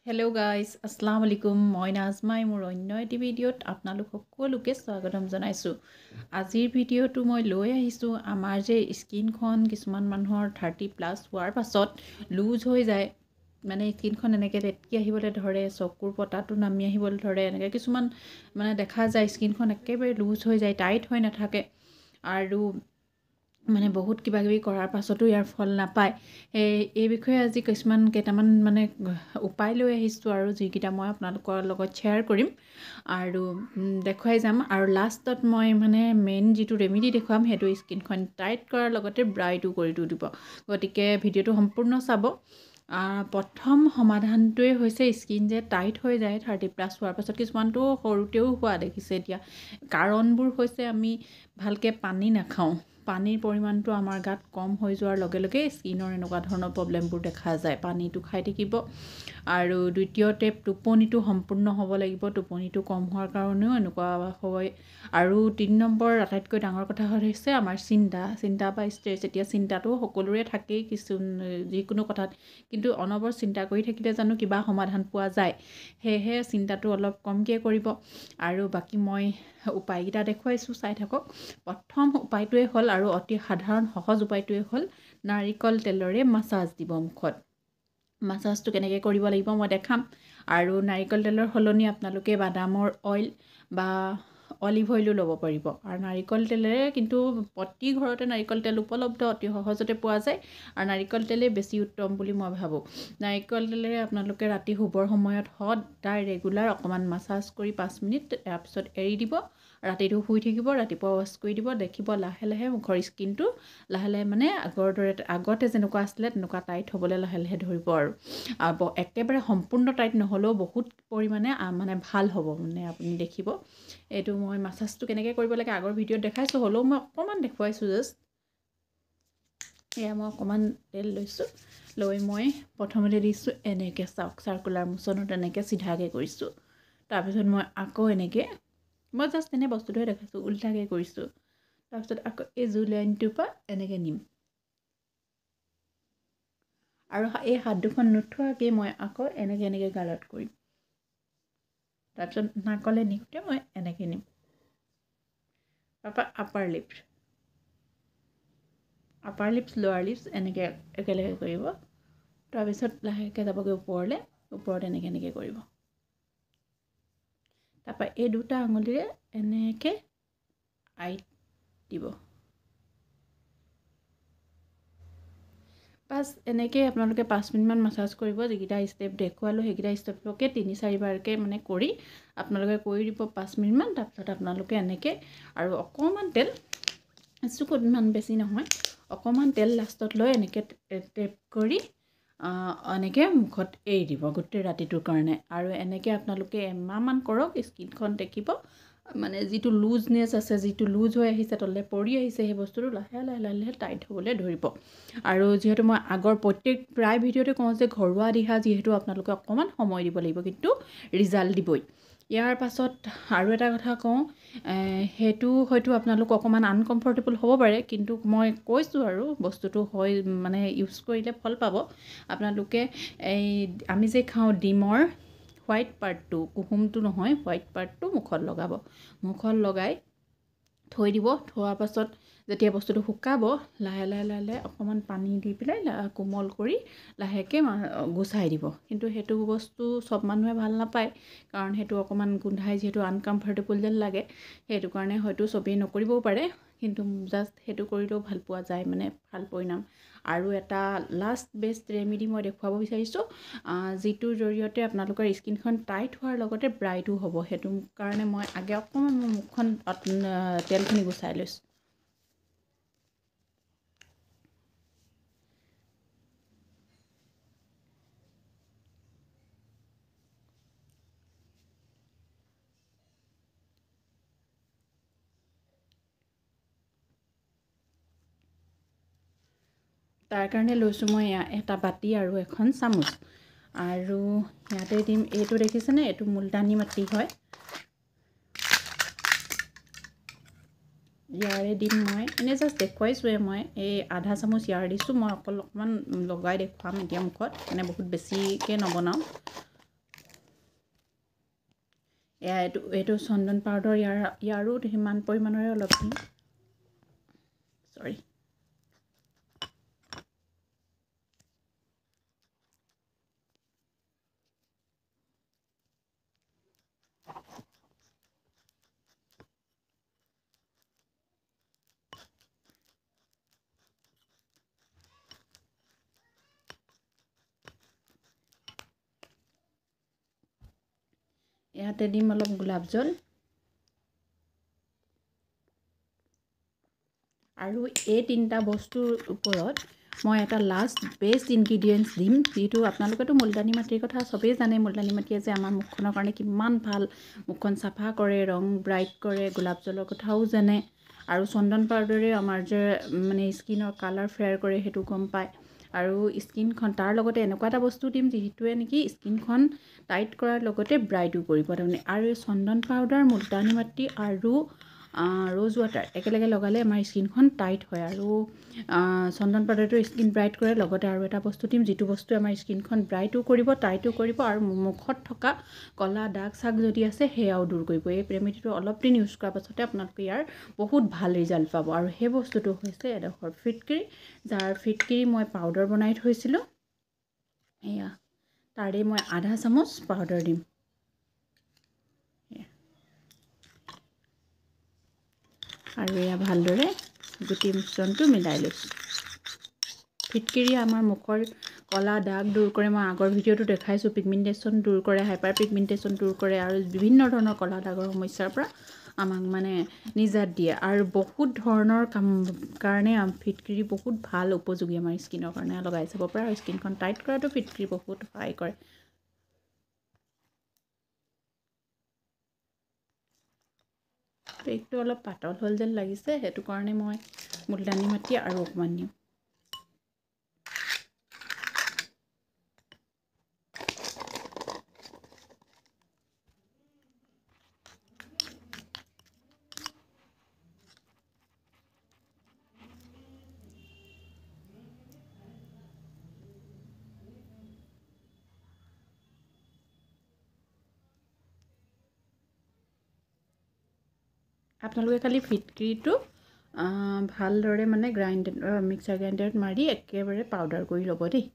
Hello' guys, আসসালামু আলাইকুম। মই নাজমাই মোৰ অন্য এটি ভিডিঅ'ত আপোনালোক সকলোকে স্বাগতম জনাইছোঁ। আজিৰ ভিডিঅ'টো মই লৈ আহিছোঁ আমাৰ যে স্কিনখন কিছুমান মানুহৰ 30+ হোৱাৰ পাছত লুজ হৈ যায়, মানে স্কিনখন এনেকৈ লেটকি আহিবলৈ ধৰে, চকুৰ পতাটো নামি আহিবলৈ ধৰে, এনেকৈ কিছুমান মানে দেখা যায় স্কিনখন একেবাৰে লুজ হৈ যায়, টাইট হৈ নাথাকে আৰু মানে বহুত কিবা কিবি কৰাৰ পাছতো ইয়াৰ ফল নাপায়। এই বিষয়ে আজি কেইটামান মানে উপায় লৈ আহিছোঁ আৰু যিকেইটা মই আপোনালোকৰ লগত শ্বেয়াৰ কৰিম আৰু দেখুৱাই যাম। আৰু লাষ্টত মই মানে মেইন যিটো ৰেমেডি দেখুৱাম সেইটো স্কিনখন টাইট কৰাৰ লগতে ব্ৰাইটো কৰি দিব। গতিকে ভিডিঅ'টো সম্পূৰ্ণ চাব। প্ৰথম সমাধানটোৱে হৈছে স্কিন যে টাইট হৈ যায় 30+ হোৱাৰ পাছত, কিছুমানটো সৰুতেও হোৱা দেখিছে। এতিয়া কাৰণবোৰ হৈছে আমি ভালকৈ পানী নাখাওঁ, পানীৰ পৰিমাণটো আমাৰ গাত কম হৈ যোৱাৰ লগে লগে স্কিনৰ এনেকুৱা ধৰণৰ প্ৰব্লেমবোৰ দেখা যায়। পানীটো খাই থাকিব আৰু দ্বিতীয়তে টোপনিটো সম্পূৰ্ণ হ'ব লাগিব, টোপনিটো কম হোৱাৰ কাৰণেও এনেকুৱা হয়। আৰু 3 নম্বৰ আটাইতকৈ ডাঙৰ কথা হৈছে আমাৰ চিন্তা বা ষ্ট্ৰেছ। এতিয়া চিন্তাটো সকলোৰে থাকেই যিকোনো কথাত, কিন্তু অনবৰ চিন্তা কৰি থাকিলে জানো কিবা সমাধান পোৱা যায়? সেয়েহে চিন্তাটো অলপ কমকৈ কৰিব। আৰু বাকী মই উপায়কেইটা দেখুৱাইছোঁ, চাই থাকক। প্ৰথম উপায়টোৱে হ'ল আৰু অতি সাধাৰণ সহজ উপায়টোৱে হ'ল নাৰিকল তেলৰে মাছাজ দিব মুখত। মাছাজটো কেনেকৈ কৰিব লাগিব মই দেখাম। আৰু নাৰিকল তেলৰ সলনি আপোনালোকে বাদামৰ অইল বা অলিভ অইলো ল'ব পাৰিব। আৰু নাৰিকল তেলেৰে কিন্তু প্ৰতি ঘৰতে নাৰিকল তেল উপলব্ধ, অতি সহজতে পোৱা যায় আৰু নাৰিকল তেলেই বেছি উত্তম বুলি মই ভাবোঁ। নাৰিকল তেলেৰে আপোনালোকে ৰাতি শুবৰ সময়ত সদায় ৰেগুলাৰ অকণমান মাছাজ কৰি 5 মিনিট, তাৰপিছত এৰি দিব, ৰাতিটো শুই থাকিব, ৰাতিপুৱা ৱাছ কৰি দিব। দেখিব লাহে লাহে মুখৰ স্কিনটো লাহে লাহে মানে আগতে যেনেকুৱা আছিলে তেনেকুৱা টাইট হ'বলৈ লাহে লাহে ধৰিব। আৰু একেবাৰে সম্পূৰ্ণ টাইট নহ'লেও বহুত পৰিমাণে মানে ভাল হ'ব, মানে আপুনি দেখিব। এইটো মই মাছাজটো কেনেকৈ কৰিব লাগে আগৰ ভিডিঅ'ত দেখাইছোঁ, হ'লেও মই অকণমান দেখুৱাইছোঁ জাষ্ট। এয়া মই অকণমান তেল লৈছোঁ, লৈ মই প্ৰথমতে দিছোঁ এনেকৈ, চাওক চাৰ্কুলাৰ মোচনত এনেকৈ চিধাকৈ কৰিছোঁ। তাৰপিছত মই আকৌ এনেকৈ, মই জাষ্ট এনে বস্তুটোহে দেখাইছোঁ, উল্টাকৈ কৰিছোঁ। তাৰপিছত আকৌ এই জুই লাইনটোৰ পৰা এনেকৈ নিম আৰু এই হাত দুখন নোথোৱাকৈ মই আকৌ এনেকৈ গালত কৰিম। তাৰপিছত নাকলৈ নিওঁতে মই এনেকৈ নিম। তাৰপৰা আপাৰ লিপছ, লোৱাৰ লিপছ এনেকৈ একেলগে কৰিব। তাৰপিছত লাহেকৈ যাবগৈ ওপৰত এনেকৈ কৰিব। তাৰপৰা এই দুটা আঙুলিৰে এনেকৈ আইত দিব। এনেকৈ আপোনালোকে 5 মিনিটমান মাছাজ কৰিব। যিকেইটা ষ্টেপ দেখুৱালোঁ সেইকেইটা ষ্টেপকে 3-4 বাৰকৈ মানে কৰি আপোনালোকে কৰি দিব 5 মিনিটমান। তাৰপিছত আপোনালোকে এনেকৈ আৰু অকণমান তেল, চকুত ইমান বেছি নহয়, অকণমান তেল লাষ্টত লৈ এনেকৈ টেপ কৰি এনেকৈ মুখত এৰি দিব গোটেই ৰাতিটোৰ কাৰণে। আৰু এনেকৈ আপোনালোকে এমাহমান কৰক, স্কিনখন দেখিব মানে যিটো লুজনেছ আছে, যিটো লুজ হৈ আহিছে, তললৈ পৰি আহিছে, সেই বস্তুটো লাহে লাহে লাহে লাহে টাইট হ'বলৈ ধৰিব। আৰু যিহেতু মই আগৰ প্ৰায় ভিডিঅ'তে কওঁ যে ঘৰুৱা দিহা যিহেতু আপোনালোকে অকণমান সময় দিব লাগিব, কিন্তু ৰিজাল্ট দিবই। ইয়াৰ পাছত আৰু এটা কথা কওঁ, সেইটো হয়তো আপোনালোক অকণমান আনকমফৰ্টেবল হ'ব পাৰে, কিন্তু মই কৈছোঁ আৰু বস্তুটো হয় মানে ইউজ কৰিলে ফল পাব। আপোনালোকে আমি যে খাওঁ ডিমৰ হোৱাইট পাৰ্টটো, কুহুমটো নহয়, হোৱাইট পাৰ্টটো মুখত লগাব। মুখত লগাই থৈ দিব। থোৱাৰ পাছত যেতিয়া বস্তুটো শুকাব, লাহে লাহে লাহে লাহে অকণমান পানী দি পেলাই কোমল কৰি লাহেকৈ গুচাই দিব। কিন্তু সেইটো বস্তু চব মানুহে ভাল নাপায়, কাৰণ সেইটো অকণমান গোন্ধাই, যিহেতু আনকমফৰ্টেবল যেন লাগে, সেইটো কাৰণে হয়তো চবেই নকৰিবও পাৰে। কিন্তু জাষ্ট সেইটো কৰিলেও ভাল পোৱা যায়, মানে ভাল পৰিণাম। আৰু এটা লাষ্ট বেষ্ট ৰেমেডি মই দেখুৱাব বিচাৰিছোঁ, যিটোৰ জৰিয়তে আপোনালোকৰ স্কিনখন টাইট হোৱাৰ লগতে ব্ৰাইটো হ'ব। সেইটো কাৰণে মই আগে অকণমান মোৰ মুখখন তেলখিনি গুচাই লৈছোঁ। তাৰ কাৰণে লৈছোঁ মই এটা বাতি আৰু এখন চামুচ, আৰু ইয়াতে দিম, এইটো দেখিছেনে, এইটো মুলতানী মাটি হয়, ইয়াৰে দিম মই এনেই জাষ্ট দেখুৱাইছোঁৱে। মই এই আধা চামুচ ইয়াৰ দিছোঁ। মই অকণমান লগাই দেখুৱাম এতিয়া মুখত, মানে বহুত বেছিকৈ নবনাওঁ। এইটো চন্দন পাউডাৰ ইয়াৰো সিমান পৰিমাণৰে অলপ দিম সৰি ইয়াতে দিম অলপ গোলাপ জল আৰু এই তিনিটা বস্তুৰ ওপৰত মই এটা লাষ্ট বেষ্ট ইনগ্ৰেডিয়েণ্টছ দিম যিটো আপোনালোকেতো মুলতানী মাটিৰ কথা সবেই জানে মুলতানী মাটিয়ে যে আমাৰ মুখখনৰ কাৰণে কিমান ভাল মুখখন চাফা কৰে ৰং ব্ৰাইট কৰে গোলাপ জলৰ কথাও জানে আৰু চন্দন পাউডাৰে আমাৰ যে মানে স্কিনৰ কালাৰ ফেয়াৰ কৰে সেইটো গম পায় আৰু স্কিনখন তাৰ লগতে এনেকুৱা এটা বস্তু দিম যিটোৱে নেকি স্কিনখন টাইট কৰাৰ লগতে ব্ৰাইটো কৰিব তাৰমানে আৰু চন্দন পাউডাৰ মুলতানী মাটি আৰু ৰ'জ ৱাটাৰ একেলগে লগালে আমাৰ স্কিনখন টাইট হয় আৰু চন্দন পাউডাৰটো স্কিন ব্ৰাইট কৰে লগতে আৰু এটা বস্তু দিম যিটো বস্তু আমাৰ স্কিনখন ব্ৰাইটো কৰিব টাইটো কৰিব আৰু মুখত থকা ক'লা দাগ চাগ যদি আছে সেয়াও দূৰ কৰিব এই ৰেমেডিটো অলপ দিন ইউজ কৰাৰ পাছতে আপোনালোকে ইয়াৰ বহুত ভাল ৰিজাল্ট পাব আৰু সেই বস্তুটো হৈছে এডোখৰ ফিটকিৰি যাৰ ফিটকিৰি মই পাউডাৰ বনাই থৈছিলোঁ এয়া তাৰে মই আধা চামুচ পাউডাৰ দিম আৰু এয়া ভালদৰে গুটি মিশ্ৰণটো মিলাই লৈছোঁ ফিটকিৰি আমাৰ মুখৰ ক'লা দাগ দূৰ কৰে মই আগৰ ভিডিঅ'টো দেখাইছোঁ পিগমেণ্টেশ্যন দূৰ কৰে হাইপাৰ পিগমেণ্টেশ্যন দূৰ কৰে আৰু বিভিন্ন ধৰণৰ ক'লা দাগৰ সমস্যাৰ পৰা আমাক মানে নিজাত দিয়ে আৰু বহুত ধৰণৰ কাৰণে ফিটকিৰি বহুত ভাল উপযোগী আমাৰ স্কিনৰ কাৰণে লগাই চাব পৰা আৰু স্কিনখন টাইট কৰাটো ফিটকিৰি বহুত সহায় কৰে পেকটো অলপ পাতল হ'ল যেন লাগিছে সেইটো কাৰণে মই মুলতানী মাটি আৰু অকণমান দিম আপোনালোকে খালি ফিটকিৰিটো ভালদৰে মানে মিক্সাৰ গ্ৰাইণ্ডাৰত মাৰি একেবাৰে পাউডাৰ কৰি ল'ব দেই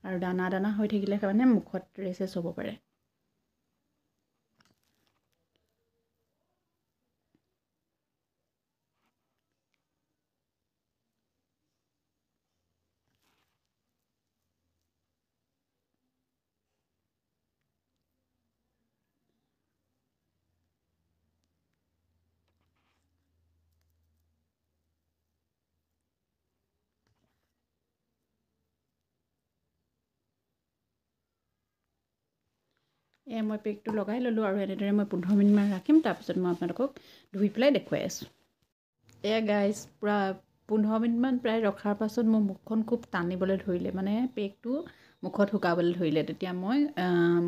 আৰু দানা দানা হৈ থাকিলে মানে মুখত ৰেচেছ হ'ব পাৰে মই পেকটো লগাই ল'লোঁ আৰু এনেদৰে মই 15 মিনিটমান ৰাখিম তাৰপিছত মই আপোনালোকক ধুই পেলাই দেখুৱাই আছোঁ গাইজ পূৰা 15 মিনিটমান প্ৰায় ৰখাৰ পাছত মোৰ মুখখন খুব টানিবলৈ ধৰিলে মানে পেকটো মুখত শুকাবলৈ ধৰিলে তেতিয়া মই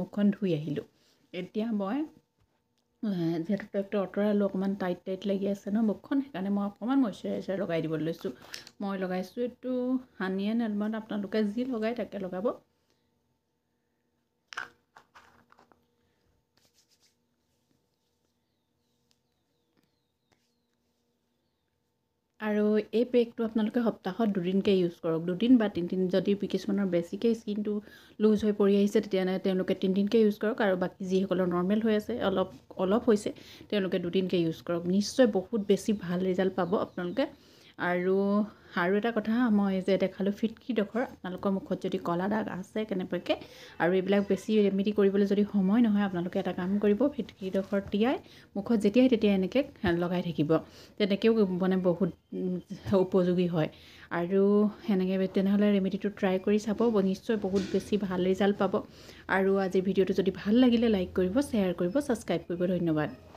মুখখন ধুই আহিলোঁ এতিয়া মই যিহেতু পেকটো আঁতৰালোঁ অকণমান টাইট লাগি আছে ন মুখখন সেইকাৰণে মই অকণমান মইশ্চাৰাইজাৰ লগাই দিবলৈ লৈছোঁ মই লগাইছোঁ এইটো হানি এণ্ড এলমণ্ড আপোনালোকে যি লগাই তাকে লগাব আৰু এই পেকটো আপোনালোকে সপ্তাহত 2 দিনকৈ ইউজ কৰক 2 দিন বা 3 দিন যদি কিছুমানৰ বেছিকৈ স্কিনটো লুজ হৈ পৰি আহিছে তেতিয়া তেওঁলোকে 3 দিনকৈ ইউজ কৰক আৰু বাকী যিসকলৰ নৰ্মেল হৈ আছে অলপ হৈছে তেওঁলোকে 2 দিনকৈ ইউজ কৰক নিশ্চয় বহুত বেছি ভাল ৰিজাল্ট পাব আপোনালোকে আৰু এটা কথা মই যে দেখালোঁ ফিটকিৰিডোখৰ আপোনালোকৰ মুখত যদি ক'লা দাগ আছে কেনেবাকৈ আৰু এইবিলাক বেছি ৰেমেডি কৰিবলৈ যদি সময় নহয় আপোনালোকে এটা কাম কৰিব ফিটকিৰিডোখৰ তিয়াই মুখত যেতিয়াই তেতিয়া এনেকৈ লগাই থাকিব তেনেকৈও মানে বহুত উপযোগী হয় আৰু সেনেকৈ তেনেহ'লে ৰেমেডিটো ট্ৰাই কৰি চাব নিশ্চয় বহুত বেছি ভাল ৰিজাল্ট পাব আৰু আজিৰ ভিডিঅ'টো যদি ভাল লাগিলে লাইক কৰিব শ্বেয়াৰ কৰিব ছাবস্ক্ৰাইব কৰিব ধন্যবাদ